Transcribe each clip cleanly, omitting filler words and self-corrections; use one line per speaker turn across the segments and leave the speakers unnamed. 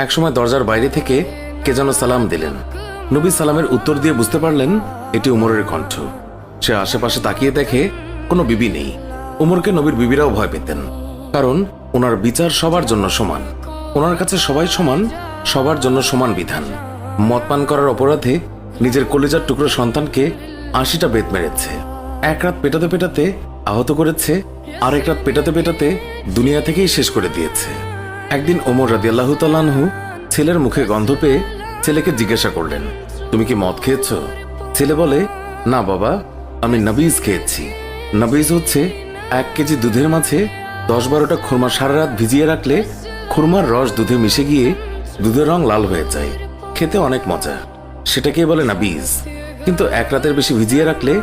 একসময় দরজার বাইরে থেকে কে যেন সালাম দিলেন। নবী সালামের উত্তর দিয়ে বুঝতে পারলেন এটি উমরের কণ্ঠ। সে আশেপাশে তাকিয়ে দেখে কোনো বিবি নেই। উমরকে নবীর বিবিরাও ভয় পেতেন, কারণ ওনার বিচার সবার জন্য সমান। ওনার কাছে সবাই সমান, সবার জন্য সমান বিধান। মদ পান করার অপরাধে নিজের কলিজার টুকরো সন্তানকে ৮০টা বেত মেরেছে। এক রাত পেটাতে পেটাতে আহত করেছে, আরেক রাত পেটাতে পেটাতে দুনিয়া থেকেই শেষ করে দিয়েছে। একদিন ওমর রাদিয়াল্লাহু তাআলা আনহু ছেলের মুখে গন্ধ পেয়ে ছেলেকে জিজ্ঞাসা করলেন, তুমি কি মদ খেয়েছ? ছেলে বলে, না বাবা, আমি নবীজ খেয়েছি। নবীজ হচ্ছে ১ কেজি দুধের মাঝে ১০-১২টা খুরমা সারা রাত ভিজিয়ে রাখলে খুরমার রস দুধে মিশে গিয়ে দুধের রং লাল হয়ে যায়, খেতে অনেক মজা, সেটাকেই বলে নবীজ। কিন্তু ১ রাতের বেশি ভিজিয়ে রাখলে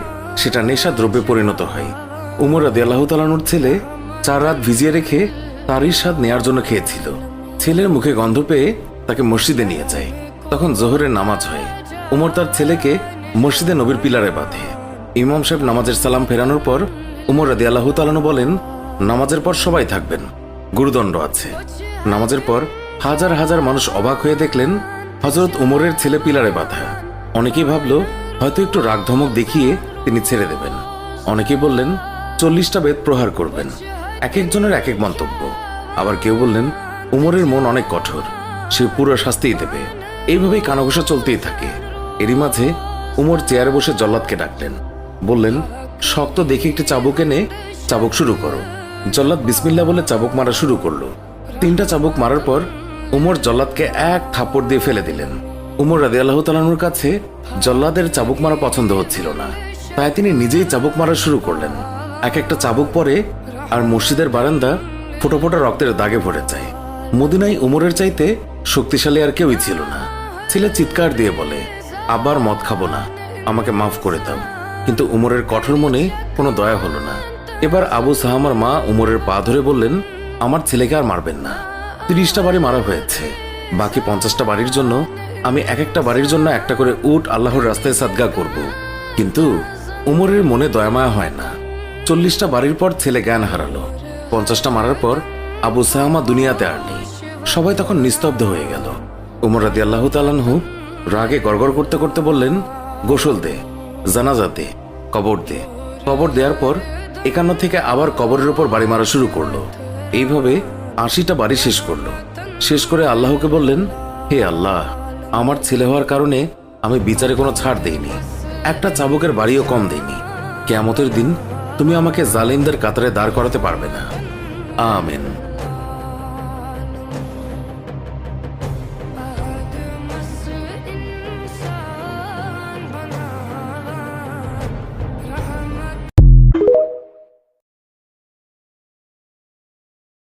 সেটা নেশা দ্রব্যে পরিণত হয়। উমর রাদিয়াল্লাহু তাআলা আনহুর ছেলে ৪ রাত ভিজিয়ে রেখে তারই স্বাদ নেয়ার জন্য খেয়েছিল। ছেলের মুখে গন্ধ পেয়ে তাকে মসজিদে নিয়ে যায়। তখন জোহরের নামাজ হয়। উমর তার ছেলেকে মসজিদে নবীর পিলারে বাঁধে। ইমাম সাহেব নামাজের সালাম ফেরানোর পর উমর রাদিয়াল্লাহু তাআলা আনহু বলেন, নামাজের পর সবাই থাকবেন, গুরুদণ্ড আছে। নামাজের পর হাজার হাজার মানুষ অবাক হয়ে দেখলেন হযরত উমরের ছেলে পিলারে বাঁধা। অনেকেই ভাবল হয়তো একটু রাগ ধমক দেখিয়ে তিনি ছেড়ে দেবেন। অনেকেই বললেন ৪০টা বেত প্রহার করবেন। এক একজনের এক এক মন্তব্য। আবার কেউ বললেন উমরের মন অনেক কঠোর, সে পুরো শাস্তিই দেবে। এইভাবেই কানাঘুষা চলতেই থাকে। এরই মাঝে উমর চেয়ারে বসে জল্লাদকে ডাকলেন, বললেন, শক্ত দেখে একটি চাবুক এনে চাবুক শুরু করো। জল্লাদ বিসমিল্লাহ বলে চাবুক মারা শুরু করলো। ৩টা চাবুক মারার পর উমর জল্লাদকে এক থাপ্পড় দিয়ে ফেলে দিলেন। উমর রাদিয়াল্লাহু তাআলা আনহুর কাছে জল্লাদের চাবুক মারা পছন্দ হচ্ছিল না, তাই তিনি নিজেই চাবুক মারা শুরু করলেন। এক একটা চাবুক পরে আর মসজিদের বারান্দা ফোঁটা ফোঁটা রক্তের দাগে ভরে যায়। মদিনায় উমরের চাইতে শক্তিশালী আর কেউই ছিল না। ছেলে চিৎকার দিয়ে বলে, আবার মদ খাবো না, আমাকে মাফ করে দাও। কিন্তু উমরের কঠোর মনে কোনো দয়া হলো না। এবার আবু সাহামার মা উমরের পা ধরে বললেন, আমার ছেলেকে আর মারবেন না। ৩০টা বাড়ি মারা হয়েছে, বাকি 50টা বাড়ির জন্য আমি এক একটা বাড়ির জন্য একটা করে উট আল্লাহর রাস্তায় সাদগা করব। কিন্তু উমরের মনে দয়ামায়া হয় না। ৪০টা বাড়ির পর ছেলে জ্ঞান হারালো। 50টা মারার পর আবু সাহামা দুনিয়াতে আর নেই। সবাই তখন নিস্তব্ধ হয়ে গেল। উমর রাদিয়াল্লাহু তাআলা আনহু রাগে গড়গড় করতে করতে বললেন, গোসল দে, জানাজা দে, কবর দে। কবর দেওয়ার পর ৫১ থেকে আবার কবরের উপর বাড়ি মারা শুরু করলো। এইভাবে ৮০টা বাড়ি শেষ করলো। শেষ করে আল্লাহকে বললেন, হে আল্লাহ, আমার ছেলে হওয়ার কারণে আমি বিচারে কোনো ছাড় দেইনি, একটা চাবুকের বাড়িও কম দেইনি। কিয়ামতের দিন তুমি আমাকে জালিমদের কাতারে দাঁড় করাতে পারবে না। আমিন।